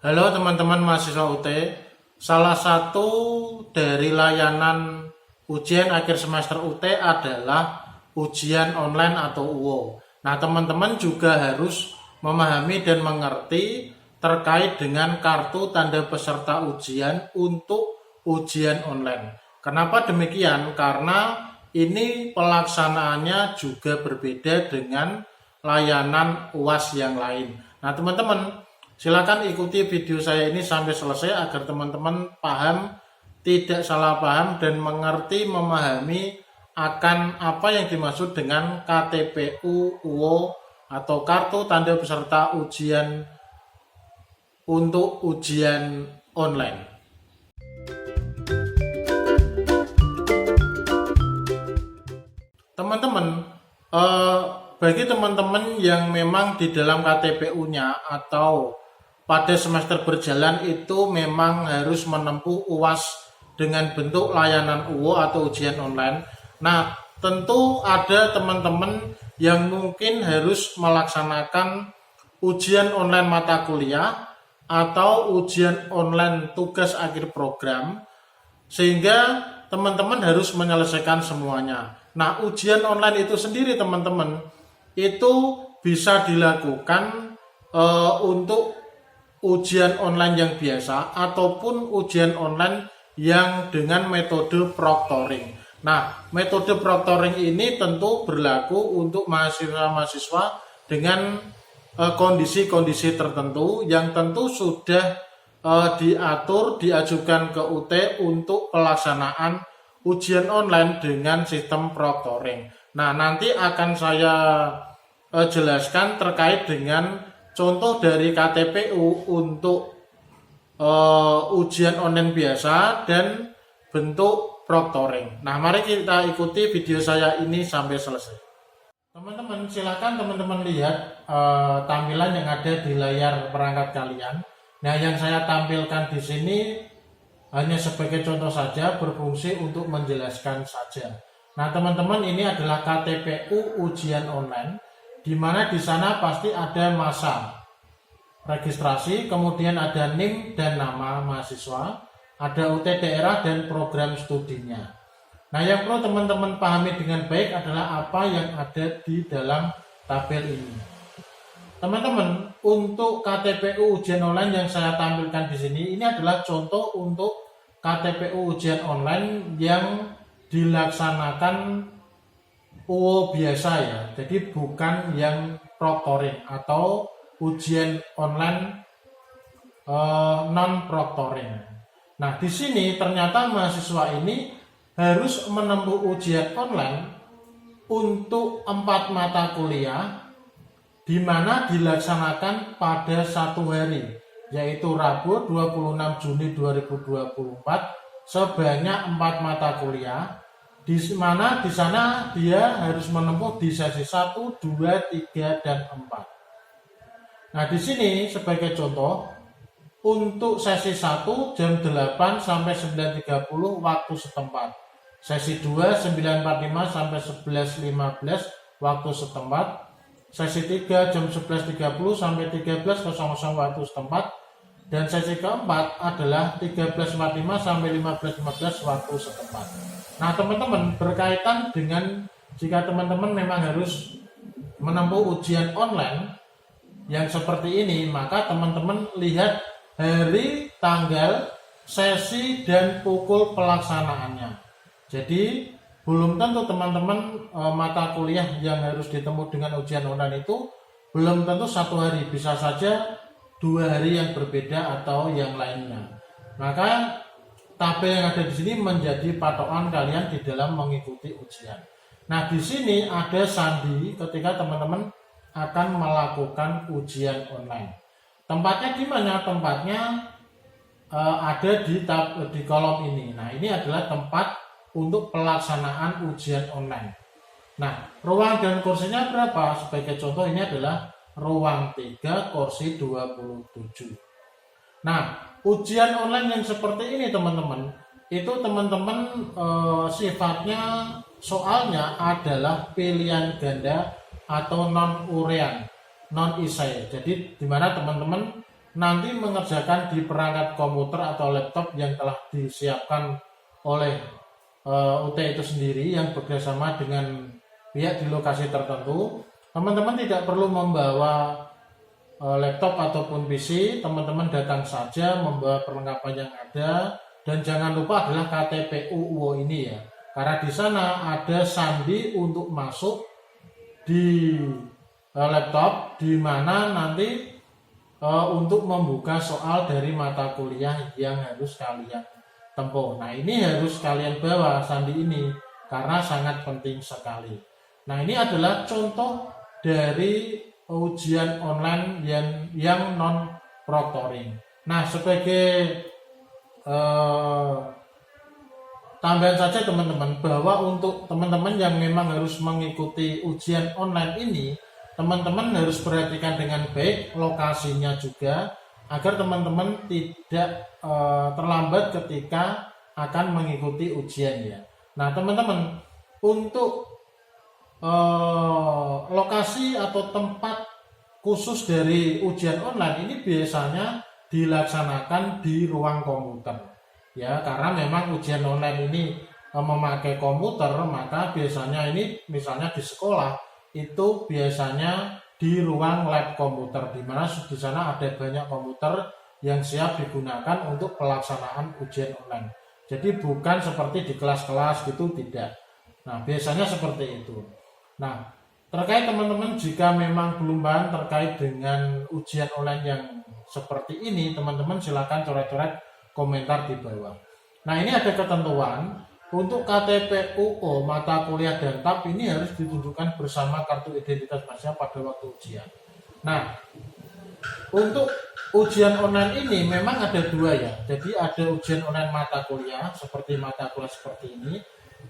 Halo teman-teman mahasiswa UT, salah satu dari layanan ujian akhir semester UT adalah ujian online atau UO. Nah, teman-teman juga harus memahami dan mengerti terkait dengan kartu tanda peserta ujian untuk ujian online. Kenapa demikian? Karena ini pelaksanaannya juga berbeda dengan layanan UAS yang lain. Nah, teman-teman, silakan ikuti video saya ini sampai selesai agar teman-teman paham, tidak salah paham dan mengerti, memahami akan apa yang dimaksud dengan KTPU UO atau kartu tanda peserta ujian untuk ujian online. Teman-teman, bagi teman-teman yang memang di dalam KTPU-nya atau pada semester berjalan itu memang harus menempuh UAS dengan bentuk layanan UO atau ujian online. Nah, tentu ada teman-teman yang mungkin harus melaksanakan ujian online mata kuliah atau ujian online tugas akhir program, sehingga teman-teman harus menyelesaikan semuanya. Nah, ujian online itu sendiri teman-teman itu bisa dilakukan untuk ujian online yang biasa ataupun ujian online yang dengan metode proctoring. Nah, metode proctoring ini tentu berlaku untuk mahasiswa-mahasiswa dengan kondisi-kondisi tertentu yang tentu sudah diatur, diajukan ke UT untuk pelaksanaan ujian online dengan sistem proctoring. Nah, nanti akan saya jelaskan terkait dengan contoh dari KTPU untuk ujian online biasa dan bentuk proctoring. Nah, mari kita ikuti video saya ini sampai selesai. Teman-teman, silakan teman-teman lihat tampilan yang ada di layar perangkat kalian. Nah, yang saya tampilkan di sini hanya sebagai contoh saja, berfungsi untuk menjelaskan saja. Nah, teman-teman, ini adalah KTPU ujian online, di mana di sana pasti ada masa registrasi, kemudian ada NIM dan nama mahasiswa, ada UT daerah dan program studinya. Nah, yang perlu teman-teman pahami dengan baik adalah apa yang ada di dalam tabel ini. Teman-teman, untuk KTPU ujian online yang saya tampilkan di sini, ini adalah contoh untuk KTPU ujian online yang dilaksanakan UO biasa ya, jadi bukan yang proctoring atau ujian online non proctoring. Nah, di sini ternyata mahasiswa ini harus menempuh ujian online untuk 4 mata kuliah, di mana dilaksanakan pada satu hari, yaitu Rabu 26 Juni 2024 sebanyak 4 mata kuliah, di mana di sana dia harus menempuh di sesi 1, 2, 3, dan 4. Nah, di sini sebagai contoh, untuk sesi 1 jam 8 sampai 9.30 waktu setempat. Sesi 2 9.45 sampai 11.15 waktu setempat. Sesi 3 jam 11.30 sampai 13.00 waktu setempat. Dan sesi keempat adalah 13.45 sampai 15.15 waktu setempat. Nah, teman-teman, berkaitan dengan jika teman-teman memang harus menempuh ujian online yang seperti ini, maka teman-teman lihat hari, tanggal, sesi, dan pukul pelaksanaannya. Jadi belum tentu teman-teman mata kuliah yang harus ditempuh dengan ujian online itu belum tentu satu hari, bisa saja 2 hari yang berbeda atau yang lainnya. Maka tabel yang ada di sini menjadi patokan kalian di dalam mengikuti ujian. Nah, di sini ada sandi ketika teman-teman akan melakukan ujian online. Tempatnya di mana? Tempatnya ada di kolom ini. Nah, ini adalah tempat untuk pelaksanaan ujian online. Nah, ruang dan kursinya berapa? Sebagai contoh, ini adalah ruang 3, kursi 27. Nah, ujian online yang seperti ini teman-teman, itu teman-teman sifatnya soalnya adalah pilihan ganda atau non urean, non esai. Jadi di mana teman-teman nanti mengerjakan di perangkat komputer atau laptop yang telah disiapkan oleh UT itu sendiri yang bekerjasama dengan pihak di lokasi tertentu. Teman-teman tidak perlu membawa laptop ataupun PC, teman-teman datang saja membawa perlengkapan yang ada, dan jangan lupa adalah KTP UO ini ya, karena di sana ada sandi untuk masuk di laptop, di mana nanti untuk membuka soal dari mata kuliah yang harus kalian tempuh. Nah, ini harus kalian bawa sandi ini karena sangat penting sekali. Nah, ini adalah contoh dari ujian online yang non proctoring. Nah, sebagai tambahan saja teman-teman, bahwa untuk teman-teman yang memang harus mengikuti ujian online ini, teman-teman harus perhatikan dengan baik lokasinya juga, agar teman-teman tidak terlambat ketika akan mengikuti ujian ya. Nah teman-teman, untuk lokasi atau tempat khusus dari ujian online ini biasanya dilaksanakan di ruang komputer ya, karena memang ujian online ini memakai komputer, maka biasanya ini misalnya di sekolah itu biasanya di ruang lab komputer, di mana di sana ada banyak komputer yang siap digunakan untuk pelaksanaan ujian online. Jadi bukan seperti di kelas-kelas gitu, tidak. Nah, biasanya seperti itu. Nah, terkait teman-teman jika memang belum paham terkait dengan ujian online yang seperti ini, teman-teman silakan coret-coret komentar di bawah. Nah, ini ada ketentuan. Untuk KTP UO mata kuliah dan TAP ini harus ditunjukkan bersama kartu identitas mahasiswa pada waktu ujian. Nah, untuk ujian online ini memang ada dua ya. Jadi ada ujian online mata kuliah seperti mata kuliah seperti ini,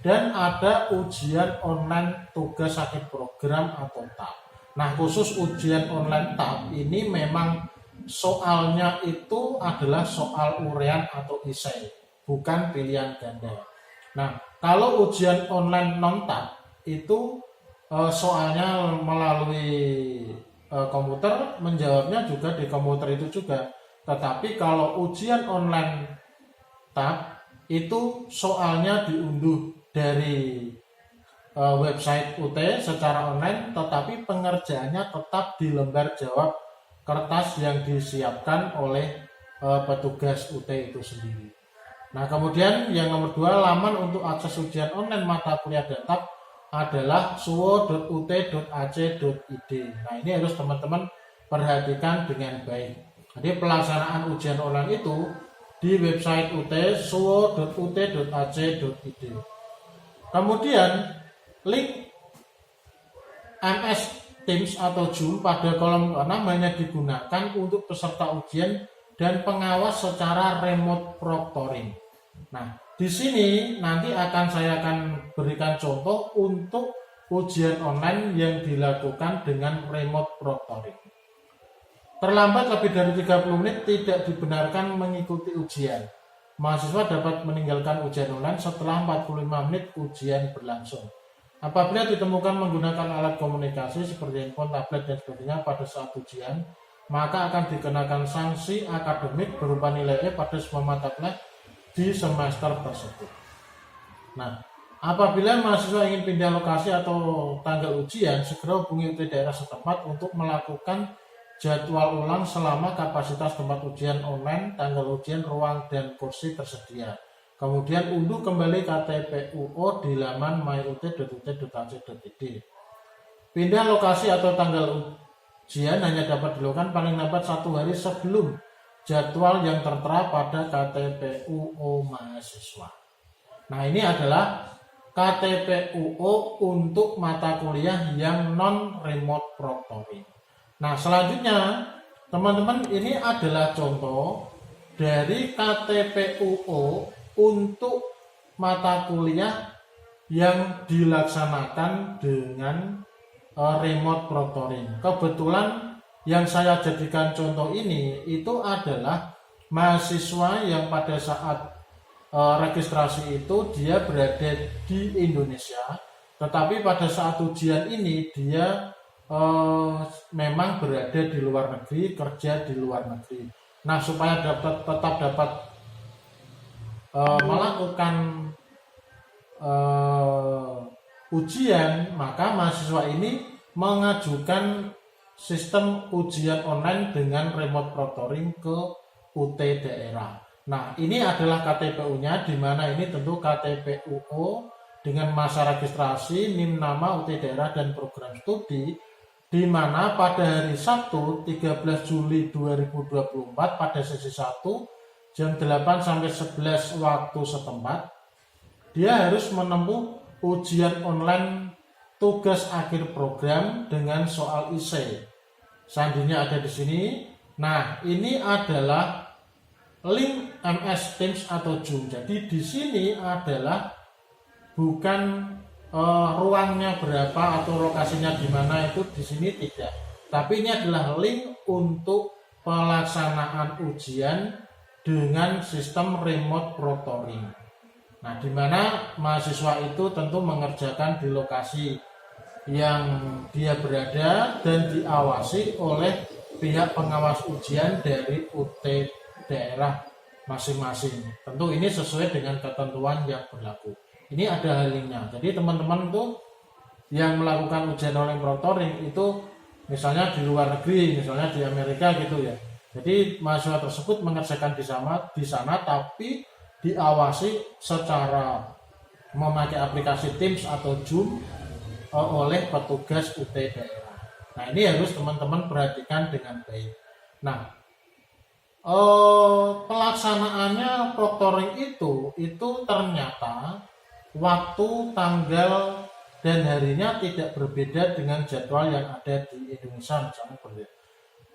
dan ada ujian online tugas akhir program atau TAP. Nah, khusus ujian online TAP ini memang soalnya itu adalah soal urean atau esai, bukan pilihan ganda. Nah, kalau ujian online non-TAP itu soalnya melalui komputer, menjawabnya juga di komputer itu juga. Tetapi kalau ujian online TAP itu soalnya diunduh dari website UT secara online, tetapi pengerjaannya tetap di lembar jawab kertas yang disiapkan oleh petugas UT itu sendiri. Nah, kemudian yang nomor 2, laman untuk akses ujian online mata kuliah dan TAP adalah suwo.ut.ac.id. Nah, ini harus teman-teman perhatikan dengan baik. Jadi pelaksanaan ujian online itu di website UT suwo.ut.ac.id. Kemudian link MS Teams atau Zoom pada kolom kanan hanya digunakan untuk peserta ujian dan pengawas secara remote proctoring. Nah, di sini nanti saya akan berikan contoh untuk ujian online yang dilakukan dengan remote proctoring. Terlambat lebih dari 30 menit tidak dibenarkan mengikuti ujian. Mahasiswa dapat meninggalkan ujian online setelah 45 menit ujian berlangsung. Apabila ditemukan menggunakan alat komunikasi seperti handphone, tablet, dan sebagainya pada saat ujian, maka akan dikenakan sanksi akademik berupa nilai E pada semua mata kuliah di semester tersebut. Nah, apabila mahasiswa ingin pindah lokasi atau tanggal ujian, segera hubungi UT daerah setempat untuk melakukan jadwal ulang selama kapasitas tempat ujian online, tanggal ujian, ruang, dan kursi tersedia. Kemudian unduh kembali KTP UO di laman myut.ut.ac.id. Pindah lokasi atau tanggal ujian hanya dapat dilakukan paling lambat 1 hari sebelum jadwal yang tertera pada KTP UO mahasiswa. Nah, ini adalah KTP UO untuk mata kuliah yang non remote proctoring. Nah, selanjutnya teman-teman, ini adalah contoh dari KTP UO untuk mata kuliah yang dilaksanakan dengan remote proctoring. Kebetulan yang saya jadikan contoh ini itu adalah mahasiswa yang pada saat registrasi itu dia berada di Indonesia, tetapi pada saat ujian ini dia memang berada di luar negeri, kerja di luar negeri. Nah, supaya tetap dapat melakukan ujian, maka mahasiswa ini mengajukan sistem ujian online dengan remote proctoring ke UT daerah. Nah, ini adalah KTPU-nya, di mana ini tentu KTPUO dengan masa registrasi, NIM nama, UT daerah, dan program studi, di mana pada hari Sabtu 13 Juli 2024 pada sesi 1 jam 8 sampai 11 waktu setempat, dia harus menempuh ujian online tugas akhir program dengan soal IC. Selanjutnya ada di sini. Nah, ini adalah link MS Teams atau Zoom. Jadi di sini adalah bukan ruangnya berapa atau lokasinya di mana, itu di sini tidak. Tapi ini adalah link untuk pelaksanaan ujian dengan sistem remote proctoring. Nah, di mana mahasiswa itu tentu mengerjakan di lokasi yang dia berada dan diawasi oleh pihak pengawas ujian dari UT daerah masing-masing. Tentu ini sesuai dengan ketentuan yang berlaku. Ini ada linknya. Jadi teman-teman itu yang melakukan ujian online proctoring itu misalnya di luar negeri, misalnya di Amerika gitu ya. Jadi mahasiswa tersebut mengerjakan di sana tapi diawasi secara memakai aplikasi Teams atau Zoom oleh petugas UT daerah. Nah, ini harus teman-teman perhatikan dengan baik. Nah, pelaksanaannya proctoring itu ternyata waktu, tanggal, dan harinya tidak berbeda dengan jadwal yang ada di Indonesia. Misalnya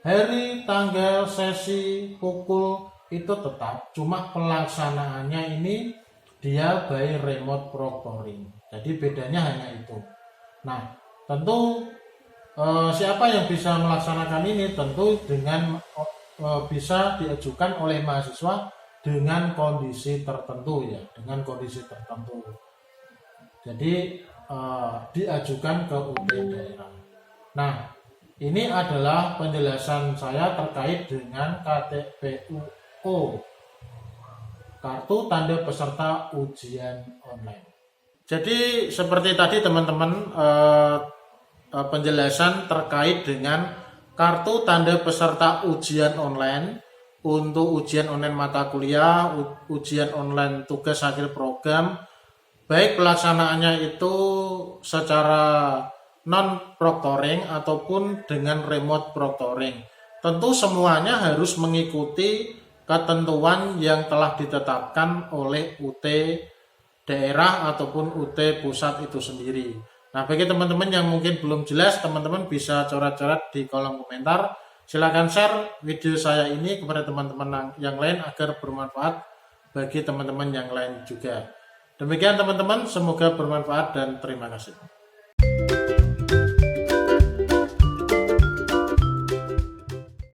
hari, tanggal, sesi, pukul itu tetap, cuma pelaksanaannya ini dia by remote proctoring. Jadi bedanya hanya itu. Nah, tentu siapa yang bisa melaksanakan ini? Tentu dengan bisa diajukan oleh mahasiswa dengan kondisi tertentu ya, dengan kondisi tertentu. Jadi diajukan ke UT daerah. Nah, ini adalah penjelasan saya terkait dengan KTPUO, kartu tanda peserta ujian online. Jadi seperti tadi teman-teman, penjelasan terkait dengan kartu tanda peserta ujian online untuk ujian online mata kuliah, ujian online tugas akhir program, baik pelaksanaannya itu secara non-proctoring ataupun dengan remote proctoring. Tentu semuanya harus mengikuti ketentuan yang telah ditetapkan oleh UT daerah ataupun UT pusat itu sendiri. Nah, bagi teman-teman yang mungkin belum jelas, teman-teman bisa coret-coret di kolom komentar. Silakan share video saya ini kepada teman-teman yang lain agar bermanfaat bagi teman-teman yang lain juga. Demikian teman-teman, semoga bermanfaat dan terima kasih.